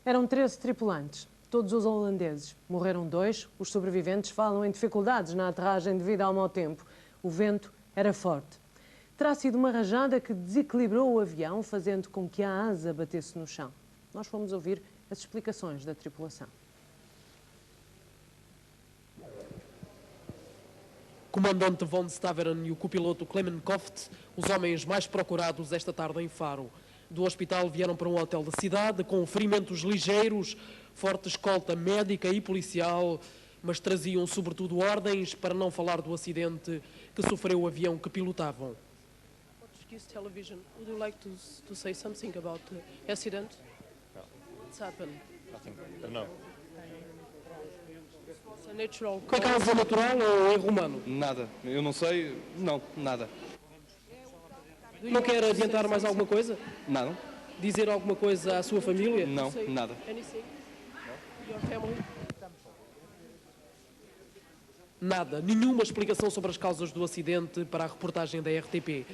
Eram 13 tripulantes, todos os holandeses. Morreram 2. Os sobreviventes falam em dificuldades na aterragem devido ao mau tempo. O vento era forte. Terá sido uma rajada que desequilibrou o avião, fazendo com que a asa batesse no chão. Nós fomos ouvir as explicações da tripulação. Comandante von Staveren e o copiloto Clement Koft, os homens mais procurados esta tarde em Faro. Do hospital vieram para um hotel da cidade com ferimentos ligeiros, forte escolta médica e policial, mas traziam sobretudo ordens para não falar do acidente que sofreu o avião que pilotavam. Portuguese television, would you like to say something about the accident? No. What's happened? Nothing. No. It's a natural Foi causa natural ou erro humano? Nada. Eu não sei. Não, nada. Não quer adiantar mais alguma coisa? Nada. Dizer alguma coisa à sua família? Não, nada. Anything? Your family? Nada. Nenhuma explicação sobre as causas do acidente para a reportagem da RTP.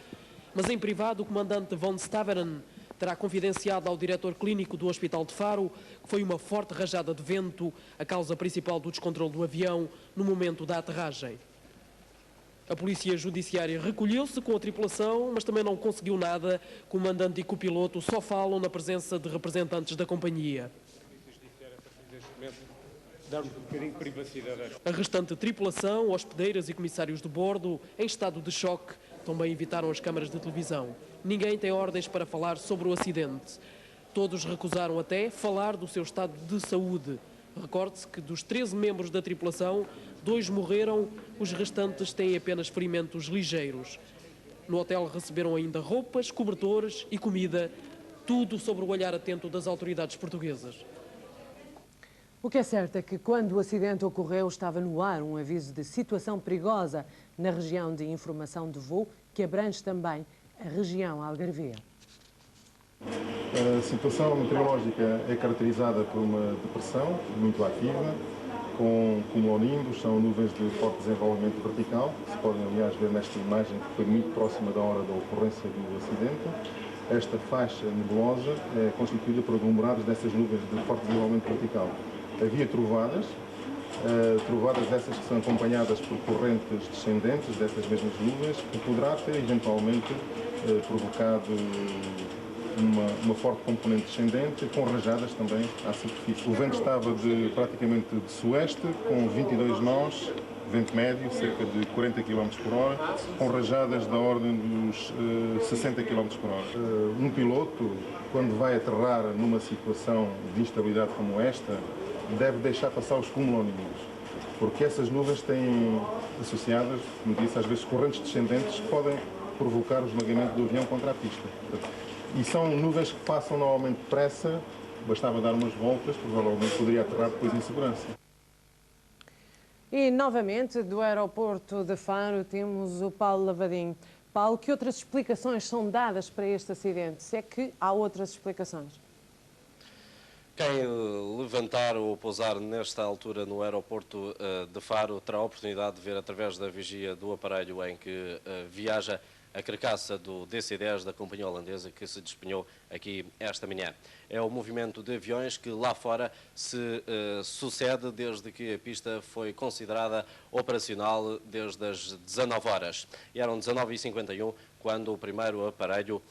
Mas em privado, o comandante von Staveren terá confidenciado ao diretor clínico do Hospital de Faro que foi uma forte rajada de vento a causa principal do descontrole do avião no momento da aterragem. A polícia judiciária recolheu-se com a tripulação, mas também não conseguiu nada. Comandante e copiloto só falam na presença de representantes da companhia. Dar-nos um bocadinho de privacidade. A restante tripulação, hospedeiras e comissários de bordo, em estado de choque, também evitaram as câmaras de televisão. Ninguém tem ordens para falar sobre o acidente. Todos recusaram até falar do seu estado de saúde. Recorde-se que dos 13 membros da tripulação, 2 morreram, os restantes têm apenas ferimentos ligeiros. No hotel receberam ainda roupas, cobertores e comida, tudo sobre o olhar atento das autoridades portuguesas. O que é certo é que quando o acidente ocorreu estava no ar um aviso de situação perigosa na região de informação de voo, que abrange também a região algarvia. A situação meteorológica é caracterizada por uma depressão muito ativa, com cumulonimbos, são nuvens de forte desenvolvimento vertical, que se podem, aliás, ver nesta imagem que foi muito próxima da hora da ocorrência do acidente. Esta faixa nebulosa é constituída por aglomerados dessas nuvens de forte desenvolvimento vertical. Havia trovadas essas que são acompanhadas por correntes descendentes dessas mesmas nuvens, que poderá ter eventualmente provocado uma forte componente descendente, com rajadas também à superfície. O vento estava praticamente de sueste, com 22 nós, vento médio, cerca de 40 km por hora, com rajadas da ordem dos 60 km por hora. Um piloto, quando vai aterrar numa situação de instabilidade como esta, deve deixar passar os cumulonimbus, porque essas nuvens têm associadas, como disse, às vezes correntes descendentes que podem provocar o esmagamento do avião contra a pista. E são nuvens que passam normalmente depressa, bastava dar umas voltas, provavelmente poderia aterrar depois em segurança. E novamente do aeroporto de Faro temos o Paulo Lavadinho. Paulo, que outras explicações são dadas para este acidente? Se é que há outras explicações? Quem levantar ou pousar nesta altura no aeroporto de Faro terá a oportunidade de ver através da vigia do aparelho em que viaja a carcaça do DC-10 da companhia holandesa que se despenhou aqui esta manhã. É o movimento de aviões que lá fora se sucede desde que a pista foi considerada operacional desde as 19 horas. E eram 19h51 quando o primeiro aparelho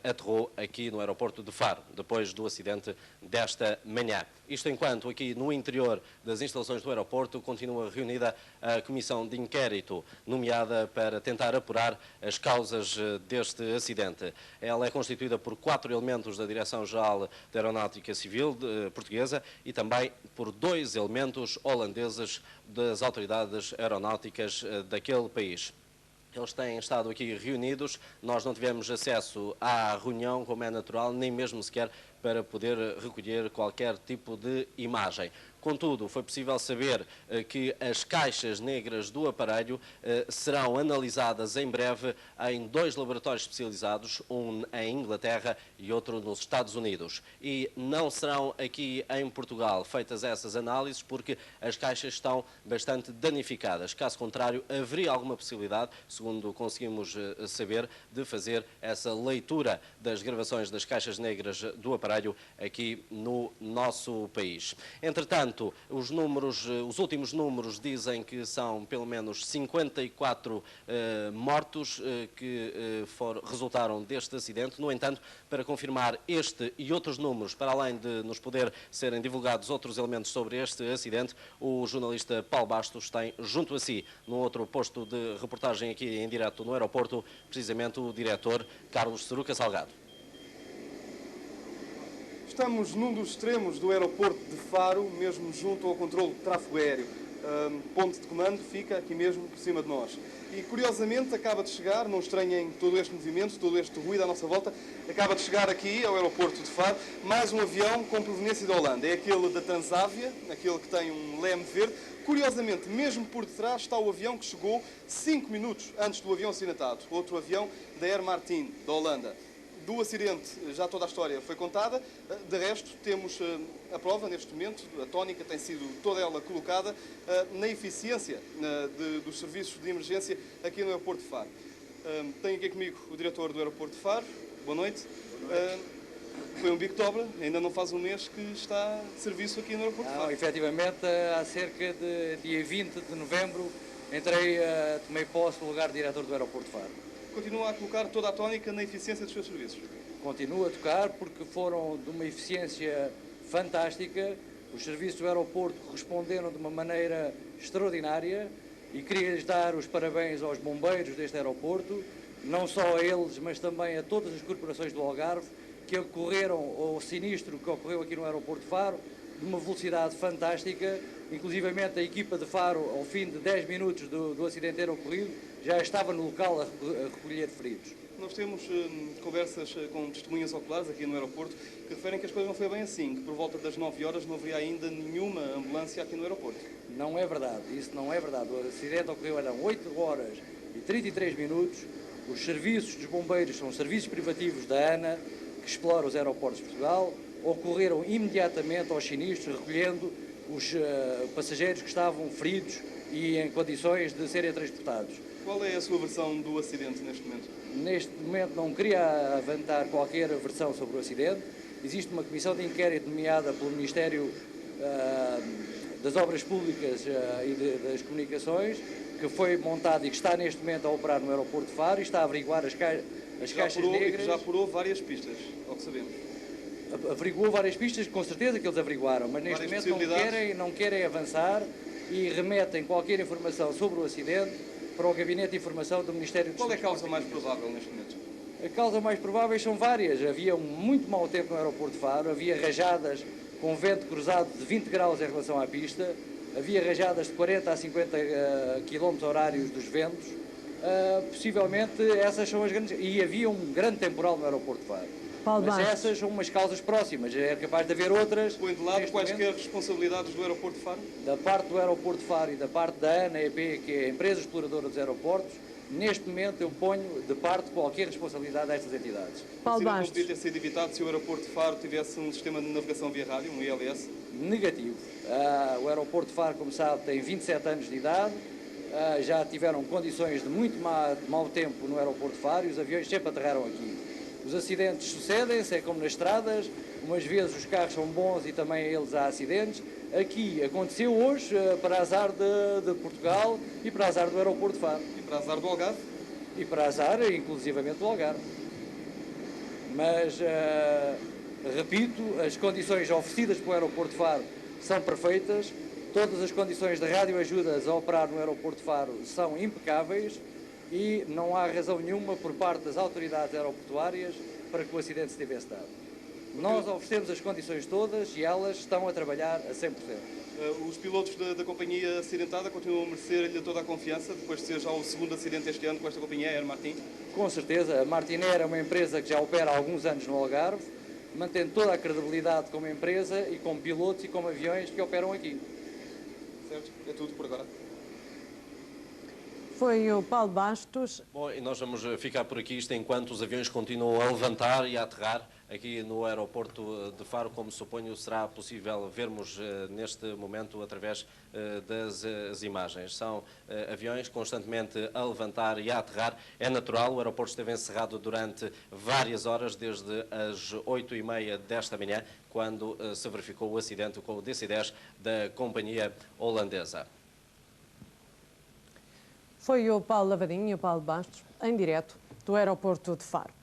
aterrou aqui no aeroporto de Faro, depois do acidente desta manhã. Isto enquanto aqui no interior das instalações do aeroporto continua reunida a comissão de inquérito, nomeada para tentar apurar as causas deste acidente. Ela é constituída por 4 elementos da Direção-Geral da Aeronáutica Civil portuguesa e também por 2 elementos holandeses das autoridades aeronáuticas daquele país. Eles têm estado aqui reunidos, nós não tivemos acesso à reunião, como é natural, nem mesmo sequer para poder recolher qualquer tipo de imagem. Contudo, foi possível saber que as caixas negras do aparelho serão analisadas em breve em 2 laboratórios especializados, um em Inglaterra e outro nos Estados Unidos. E não serão aqui em Portugal feitas essas análises porque as caixas estão bastante danificadas. Caso contrário, haveria alguma possibilidade, segundo conseguimos saber, de fazer essa leitura das gravações das caixas negras do aparelho aparelho aqui no nosso país. Entretanto, os últimos números dizem que são pelo menos 54 mortos que resultaram deste acidente. No entanto, para confirmar este e outros números, para além de nos poder serem divulgados outros elementos sobre este acidente, o jornalista Paulo Bastos tem junto a si, num outro posto de reportagem aqui em direto no aeroporto, precisamente o diretor Carlos Ceruca Salgado. Estamos num dos extremos do aeroporto de Faro, mesmo junto ao controle de tráfego aéreo. Ponto de comando fica aqui mesmo por cima de nós. E curiosamente acaba de chegar, não estranhem todo este movimento, todo este ruído à nossa volta, acaba de chegar aqui ao aeroporto de Faro mais um avião com proveniência da Holanda. É aquele da Transavia, aquele que tem um leme verde. Curiosamente, mesmo por detrás está o avião que chegou 5 minutos antes do avião acidentado. Outro avião da Air Martin, da Holanda. Do acidente, já toda a história foi contada. De resto, temos a prova neste momento. A tónica tem sido toda ela colocada na eficiência dos serviços de emergência aqui no aeroporto de Faro. Tenho aqui comigo o diretor do aeroporto de Faro. Boa noite. Foi um bico de obra, ainda não faz um mês que está de serviço aqui no aeroporto de Faro. Efetivamente, há cerca de dia 20 de novembro, tomei posse do lugar de diretor do aeroporto de Faro. Continua a colocar toda a tónica na eficiência dos seus serviços? Continuo a tocar porque foram de uma eficiência fantástica. Os serviços do aeroporto responderam de uma maneira extraordinária e queria-lhes dar os parabéns aos bombeiros deste aeroporto, não só a eles, mas também a todas as corporações do Algarve, que ocorreram ao sinistro que ocorreu aqui no aeroporto de Faro, de uma velocidade fantástica. Inclusivamente a equipa de Faro, ao fim de 10 minutos do acidente ter ocorrido, já estava no local a recolher feridos. Nós temos conversas com testemunhas oculares aqui no aeroporto que referem que as coisas não foi bem assim, que por volta das 9 horas não haveria ainda nenhuma ambulância aqui no aeroporto. Não é verdade, isso não é verdade. O acidente ocorreu, eram 8 horas e 33 minutos. Os serviços dos bombeiros são serviços privativos da ANA, que explora os aeroportos de Portugal, ocorreram imediatamente aos sinistros, recolhendo os passageiros que estavam feridos e em condições de serem transportados. Qual é a sua versão do acidente neste momento? Neste momento não queria avançar qualquer versão sobre o acidente. Existe uma comissão de inquérito nomeada pelo Ministério das Obras Públicas e das Comunicações, que foi montada e que está neste momento a operar no aeroporto de Faro e está a averiguar as caixas negras. Já apurou várias pistas, ao que sabemos. Averiguou várias pistas, com certeza que eles averiguaram, mas neste momento não querem avançar e remetem qualquer informação sobre o acidente para o Gabinete de Informação do Ministério dos Qual é a causa mais provável neste momento? A causa mais provável são várias. Havia muito mau tempo no aeroporto de Faro, havia rajadas com vento cruzado de 20 graus em relação à pista, havia rajadas de 40 a 50 km horários dos ventos. Possivelmente essas são as grandes... E havia um grande temporal no aeroporto de Faro. Mas essas são umas causas próximas, é capaz de haver outras. Põe de lado quaisquer responsabilidades do aeroporto de Faro? Da parte do aeroporto de Faro e da parte da ANAEP, que é a empresa exploradora dos aeroportos, neste momento eu ponho de parte qualquer responsabilidade destas entidades. Paulo Bastos. Não podia ter sido evitado se o aeroporto de Faro tivesse um sistema de navegação via rádio, um ILS? Negativo. O aeroporto de Faro, como sabe, tem 27 anos de idade, já tiveram condições de muito mau tempo no aeroporto de Faro e os aviões sempre aterraram aqui. Os acidentes sucedem-se, é como nas estradas, umas vezes os carros são bons e também a eles há acidentes. Aqui aconteceu hoje, para azar de Portugal e para azar do aeroporto de Faro. E para azar do Algarve? E para azar, inclusivamente, do Algarve. Mas, repito, as condições oferecidas pelo aeroporto de Faro são perfeitas, todas as condições de radioajudas a operar no aeroporto de Faro são impecáveis, e não há razão nenhuma por parte das autoridades aeroportuárias para que o acidente se tivesse dado. Nós oferecemos as condições todas e elas estão a trabalhar a 100%. Os pilotos da companhia acidentada continuam a merecer-lhe toda a confiança, depois de ser já o segundo acidente este ano com esta companhia, a Air Martin? Com certeza. A Martinair é uma empresa que já opera há alguns anos no Algarve, mantém toda a credibilidade como empresa e como pilotos e como aviões que operam aqui. Certo? É tudo por agora. Foi o Paulo Bastos. Bom, e nós vamos ficar por aqui, isto enquanto os aviões continuam a levantar e a aterrar aqui no aeroporto de Faro, como suponho será possível vermos neste momento através das imagens. São aviões constantemente a levantar e a aterrar. É natural, o aeroporto esteve encerrado durante várias horas, desde as 8h30 desta manhã, quando se verificou o acidente com o DC-10 da companhia holandesa. Foi o Paulo Lavadinho e o Paulo Bastos, em direto do aeroporto de Faro.